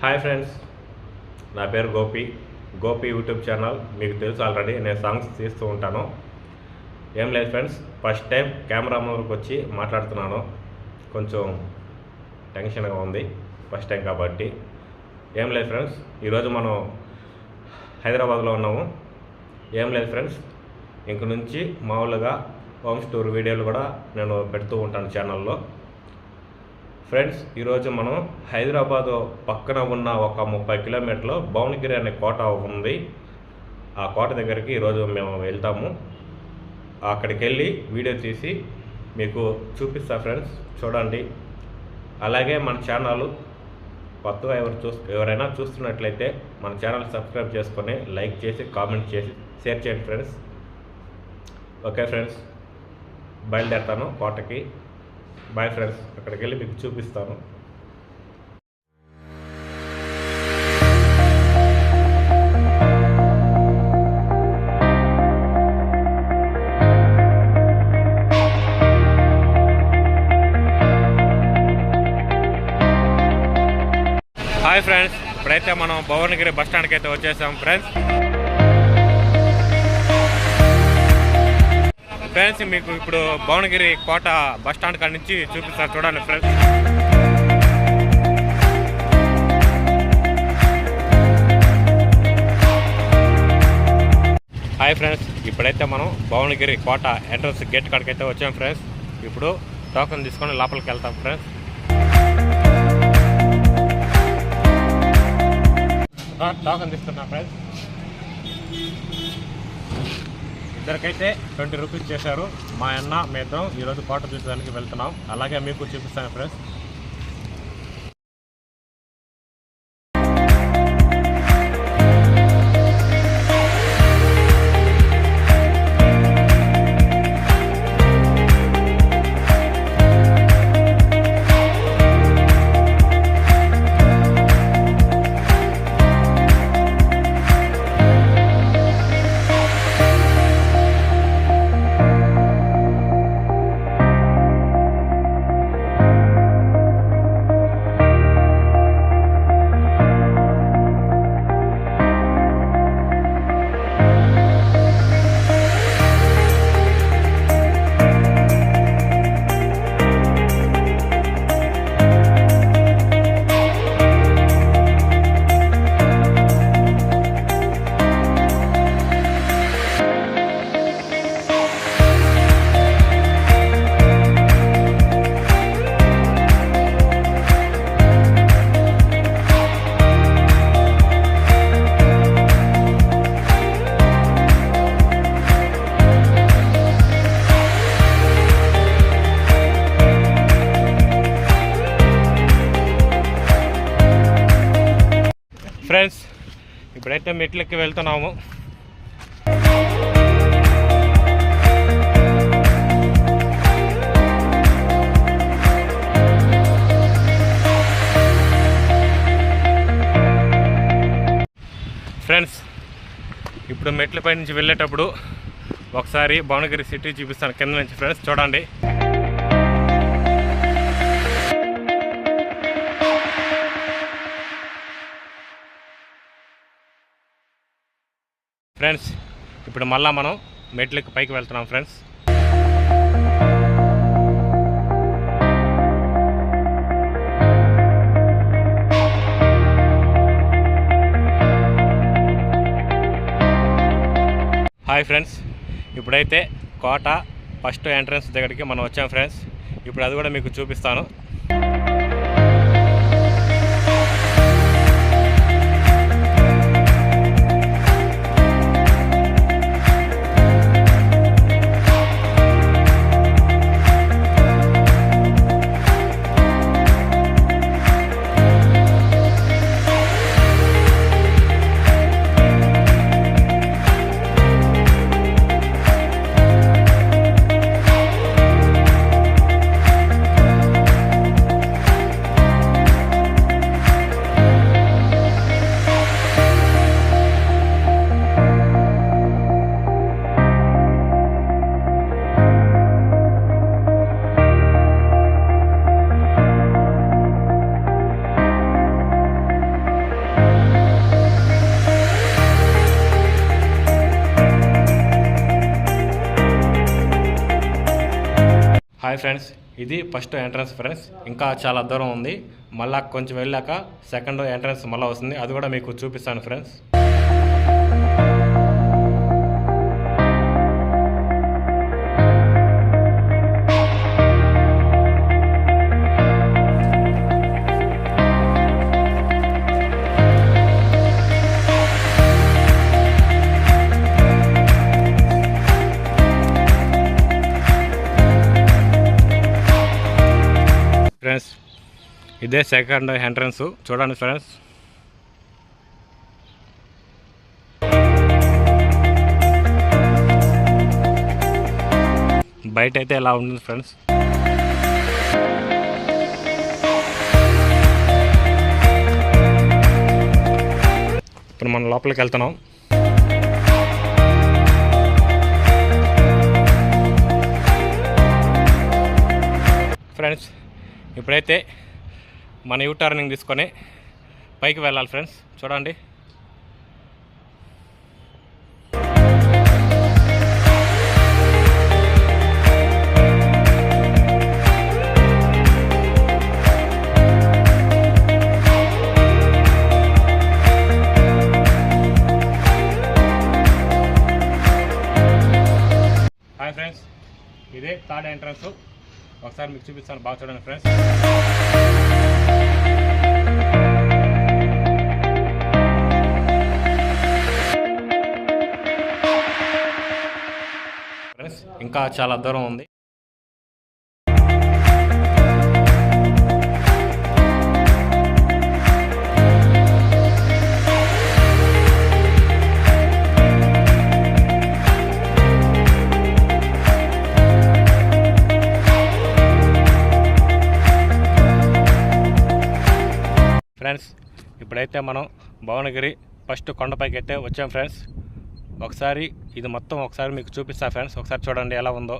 Hi friends, నా పేరు Gopi YouTube channel మీకు తెలుసు ఆల్రెడీ. నేను సాంగ్స్ తీస్తూ ఉంటాను. ఏం లేదు ఫ్రెండ్స్, ఫస్ట్ టైం కెమెరా ముందుకు వచ్చి మాట్లాడుతున్నాను. కొంచెం టెన్షన్గా ఉంది, ఫస్ట్ టైం కాబట్టి. ఏం లేదు ఫ్రెండ్స్, ఈరోజు మనం హైదరాబాద్లో ఉన్నాము. ఏం లేదు ఫ్రెండ్స్, ఇంక నుంచి మామూలుగా హోమ్ స్టోర్ వీడియోలు కూడా నేను పెడుతూ ఉంటాను ఛానల్లో. ఫ్రెండ్స్, ఈరోజు మనం హైదరాబాద్ పక్కన ఉన్న ఒక 30 కిలోమీటర్లో భువనగిరి అనే కోట ఉంది. ఆ కోట దగ్గరికి ఈరోజు మేము వెళ్తాము. అక్కడికి వెళ్ళి వీడియో తీసి మీకు చూపిస్తా ఫ్రెండ్స్, చూడండి. అలాగే మన ఛానల్ కొత్తగా ఎవరైనా చూస్తున్నట్లయితే మన ఛానల్ సబ్స్క్రైబ్ చేసుకొని లైక్ చేసి కామెంట్ చేసి షేర్ చేయండి ఫ్రెండ్స్. ఓకే ఫ్రెండ్స్, బయలుదేరుతాను కోటకి. బాయ్ ఫ్రెండ్స్, అక్కడికి వెళ్ళి మీకు చూపిస్తాను. హాయ్ ఫ్రెండ్స్, ఇప్పుడైతే మనం భువనగిరి బస్ స్టాండ్కి అయితే వచ్చేసాం ఫ్రెండ్స్. ఫ్రెండ్స్, మీకు ఇప్పుడు భువనగిరి కోట బస్ స్టాండ్ కాడ నుంచి చూపిస్తారు, చూడండి ఫ్రెండ్స్. హాయ్ ఫ్రెండ్స్, ఇప్పుడైతే మనం భువనగిరి కోట ఎంట్రన్స్ గేట్ కాడికి అయితే వచ్చాం ఫ్రెండ్స్. ఇప్పుడు టోకెన్ తీసుకొని లోపలికి వెళ్తాం ఫ్రెండ్స్. టోకెన్ తీసుకున్నాం ఫ్రెండ్స్. ఇద్దరికైతే 20 రూపీస్ చేశారు. మా అన్న మేద్దరం ఈరోజు కోట చూసేదానికి వెళ్తున్నాం. అలాగే మీకు చూపిస్తాను ఫ్రెండ్స్. ఫ్రెండ్స్, ఇప్పుడైతే మెట్లెక్కి వెళ్తున్నాము. ఫ్రెండ్స్, ఇప్పుడు మెట్లపై నుంచి వెళ్ళేటప్పుడు ఒకసారి భువనగిరి సిటీ చూపిస్తాను కింద నుంచి ఫ్రెండ్స్, చూడండి. ఫ్రెండ్స్, ఇప్పుడు మళ్ళీ మనం మెట్లకి పైకి వెళ్తున్నాం ఫ్రెండ్స్. హాయ్ ఫ్రెండ్స్, ఇప్పుడైతే కోట ఫస్ట్ ఎంట్రన్స్ దగ్గరికి మనం వచ్చాం ఫ్రెండ్స్. ఇప్పుడు అది కూడా మీకు చూపిస్తాను. హాయ్ ఫ్రెండ్స్, ఇది ఫస్ట్ ఎంట్రన్స్ ఫ్రెండ్స్. ఇంకా చాలా దూరం ఉంది. మళ్ళా కొంచెం వెళ్ళాక సెకండ్ ఎంట్రన్స్ మళ్ళీ వస్తుంది. అది కూడా మీకు చూపిస్తాను ఫ్రెండ్స్. ఫ్రెండ్స్, ఇదే సెకండ్ ఎంట్రన్స్ చూడండి ఫ్రెండ్స్. బయట అయితే ఎలా ఉంటుంది ఫ్రెండ్స్. ఇప్పుడు మనం లోపలికి వెళ్తున్నాం. ఫ్రెండ్స్, ఇప్పుడైతే మన యూ టర్నింగ్ తీసుకొని పైకి వెళ్ళాలి ఫ్రెండ్స్. చూడండి. హాయ్ ఫ్రెండ్స్, ఇదే థర్డ్ ఎంట్రన్స్. ఒకసారి మీకు చూపిస్తాను, బాగా చూడండి ఫ్రెండ్స్. ఫ్రెండ్స్, ఇంకా చాలా దూరం ఉంది. ఫ్రెండ్స్, ఇప్పుడైతే మనం భువనగిరి ఫస్ట్ కొండపైకి అయితే వచ్చాం ఫ్రెండ్స్. ఒకసారి ఇది మొత్తం ఒకసారి మీకు చూపిస్తా ఫ్రెండ్స్. ఒకసారి చూడండి ఎలా ఉందో.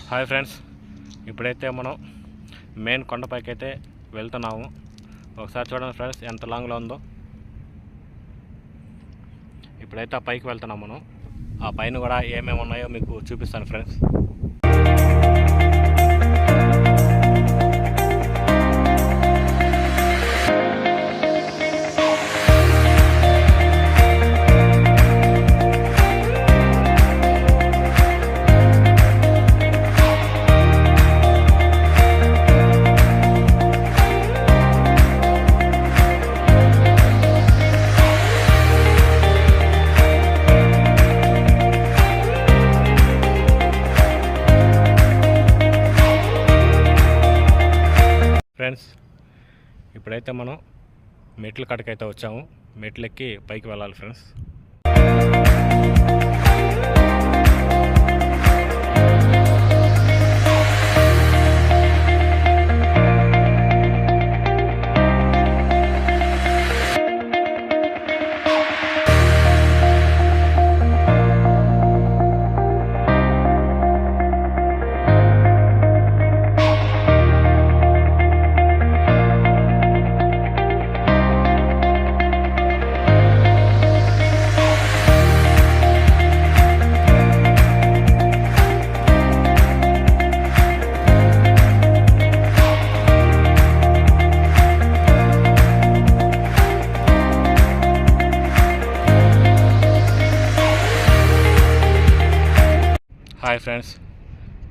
హాయ్ ఫ్రెండ్స్, ఇప్పుడైతే మనం మెయిన్ కొండపైకి అయితే వెళ్తున్నాము. ఒకసారి చూడండి ఫ్రెండ్స్ ఎంత లాంగ్లో ఉందో. ఇప్పుడైతే ఆ పైకి వెళ్తున్నాం మనం. ఆ పైన కూడా ఏమేమి ఉన్నాయో మీకు చూపిస్తాను ఫ్రెండ్స్. ఫ్రెండ్స్, ఇప్పుడైతే మనం మెట్ల కాడికైతే వచ్చాము. మెట్లు ఎక్కి పైకి వెళ్ళాలి ఫ్రెండ్స్. హాయ్ ఫ్రెండ్స్,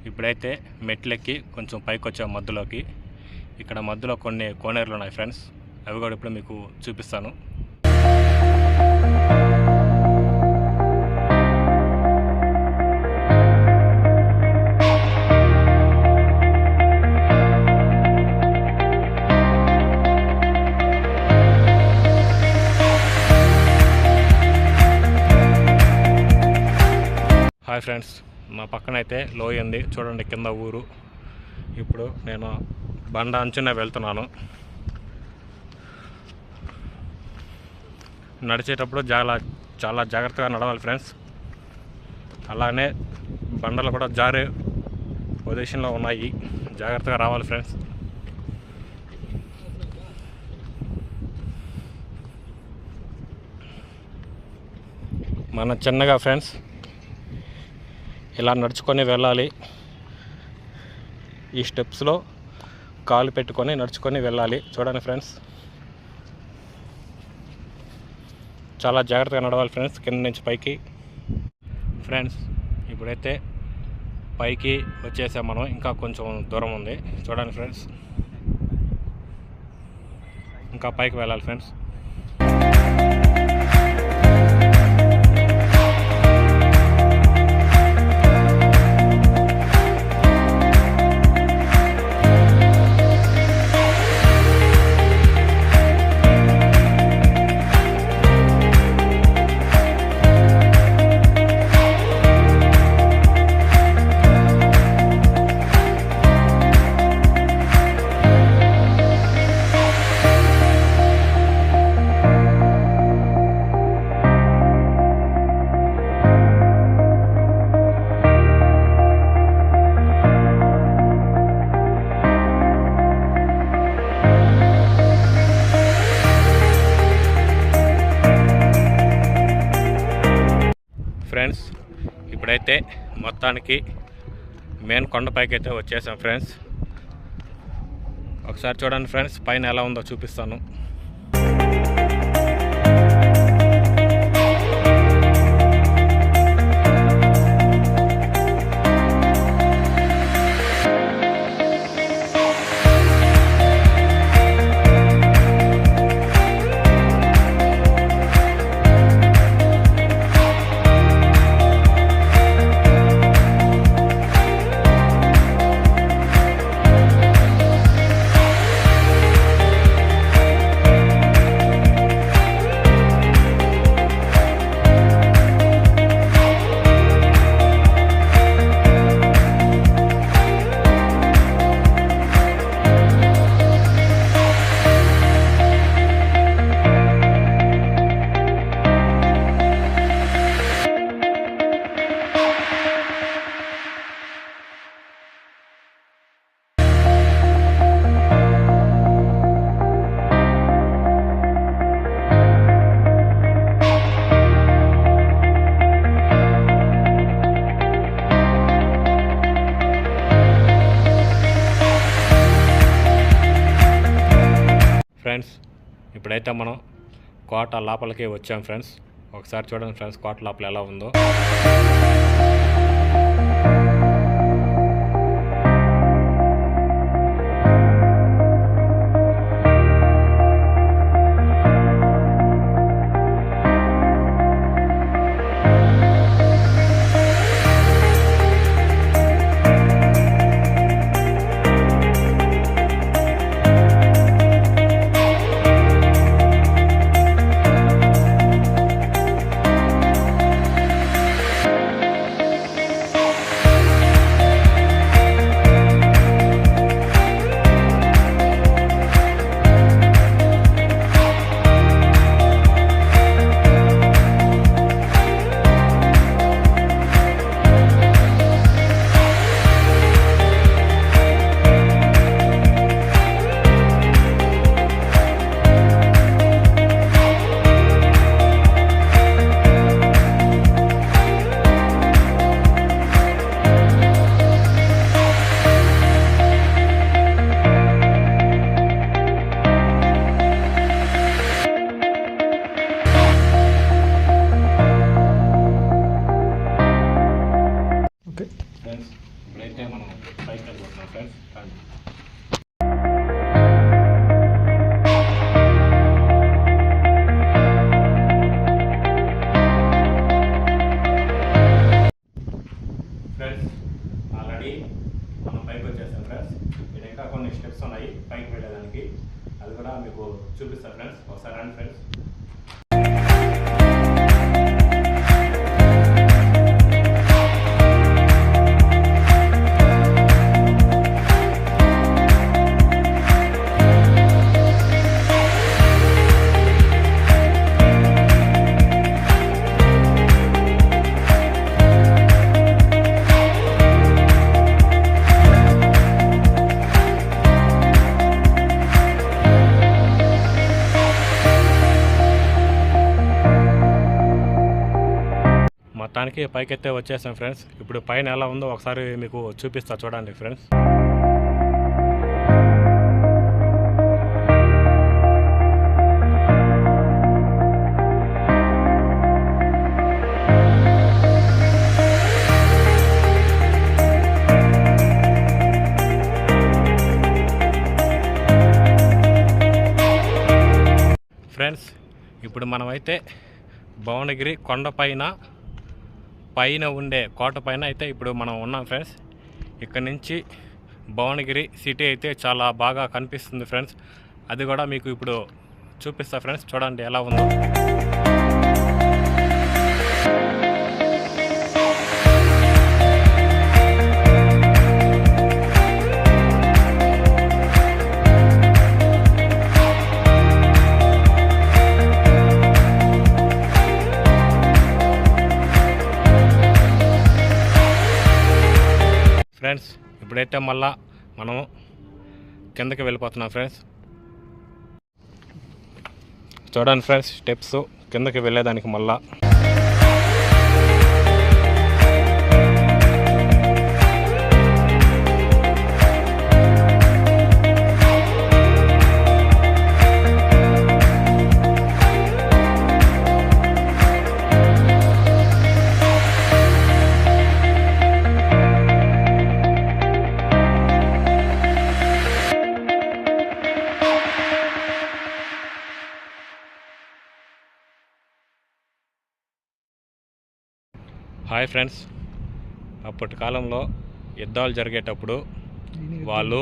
ఇప్పుడైతే మెట్లెక్కి కొంచెం పైకి వచ్చాం మధ్యలోకి. ఇక్కడ మధ్యలో కొన్ని కోనేరులు ఉన్నాయి ఫ్రెండ్స్. అవి కూడా ఇప్పుడు మీకు చూపిస్తాను. హాయ్ ఫ్రెండ్స్, మా పక్కన అయితే లోయ ఉంది చూడండి, కింద ఊరు. ఇప్పుడు నేను బండ అంచునే వెళ్తున్నాను. నడిచేటప్పుడు చాలా జాగ్రత్తగా నడవాలి ఫ్రెండ్స్. అలానే బండలు కూడా జారే పొజిషన్లో ఉన్నాయి, జాగ్రత్తగా రావాలి ఫ్రెండ్స్. మనం చిన్నగా ఫ్రెండ్స్ ఇలా నడుచుకొని వెళ్ళాలి. ఈ స్టెప్స్లో కాలు పెట్టుకొని నడుచుకొని వెళ్ళాలి. చూడండి ఫ్రెండ్స్, చాలా జాగ్రత్తగా నడవాలి ఫ్రెండ్స్. కింద నుంచి పైకి ఫ్రెండ్స్, ఇప్పుడైతే పైకి వచ్చేసాం మనం. ఇంకా కొంచెం దూరం ఉంది. చూడండి ఫ్రెండ్స్, ఇంకా పైకి వెళ్ళాలి ఫ్రెండ్స్. ఫ్రెండ్స్, ఇప్పుడైతే మొత్తానికి మెయిన్ కొండపైకి అయితే వచ్చేసాం ఫ్రెండ్స్. ఒకసారి చూడండి ఫ్రెండ్స్, పైన ఎలా ఉందో చూపిస్తాను. ఫ్రెండ్స్, ఇప్పుడైతే మనం కోట లోపలికి వచ్చాం ఫ్రెండ్స్. ఒకసారి చూడండి ఫ్రెండ్స్, కోట లోపల ఎలా ఉందో. ఫ్రెండ్స్, ఇప్పుడైతే మనం పైకి వెళ్ళిపోతున్నాం ఫ్రెండ్స్. ఫ్రెండ్స్, ఆల్రెడీ మనం పైకి వచ్చేసాం ఫ్రెండ్స్. ఇక్కడ ఇంకా కొన్ని స్టెప్స్ ఉన్నాయి పైకి వెళ్ళడానికి, అది కూడా మీకు చూపిస్తాను ఫ్రెండ్స్. ఒకసారి రండి ఫ్రెండ్స్. మొత్తానికి పైకైతే వచ్చేసాం ఫ్రెండ్స్. ఇప్పుడు పైన ఎలా ఉందో ఒకసారి మీకు చూపిస్తా చూడండి ఫ్రెండ్స్. ఫ్రెండ్స్ ఇప్పుడు మనమైతే భువనగిరి కొండ పైన ఉండే కోట పైన అయితే ఇప్పుడు మనం ఉన్నాం ఫ్రెండ్స్. ఇక్కడ నుంచి భువనగిరి సిటీ అయితే చాలా బాగా కనిపిస్తుంది ఫ్రెండ్స్. అది కూడా మీకు ఇప్పుడు చూపిస్తా ఫ్రెండ్స్, చూడండి ఎలా ఉందో. ఫ్రెండ్స్ ఇప్పుడైతే మళ్ళా మనం కిందకి వెళ్ళిపోతున్నాం ఫ్రెండ్స్. చూడండి ఫ్రెండ్స్, స్టెప్స్ కిందకి వెళ్ళేదానికి మళ్ళా. హాయ్ ఫ్రెండ్స్, అప్పటి కాలంలో యుద్ధాలు జరిగేటప్పుడు వాళ్ళు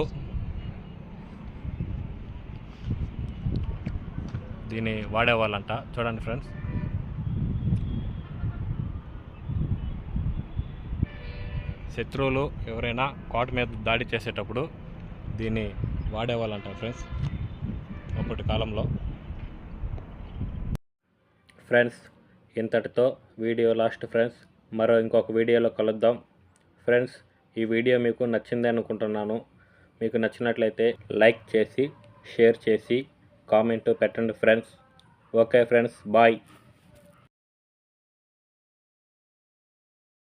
దీన్ని వాడేవాళ్ళంట. చూడండి ఫ్రెండ్స్, శత్రువులు ఎవరైనా కోట మీద దాడి చేసేటప్పుడు దీన్ని వాడేవాళ్ళంట ఫ్రెండ్స్ అప్పటి కాలంలో. ఫ్రెండ్స్ ఇంతటితో వీడియో లాస్ట్ ఫ్రెండ్స్. మరో ఇంకొక వీడియోలో కలుద్దాం ఫ్రెండ్స్. ఈ వీడియో మీకు నచ్చింది అనుకుంటున్నాను. మీకు నచ్చినట్లయితే లైక్ చేసి షేర్ చేసి కామెంట్ పెట్టండి ఫ్రెండ్స్. Okay friends, bye.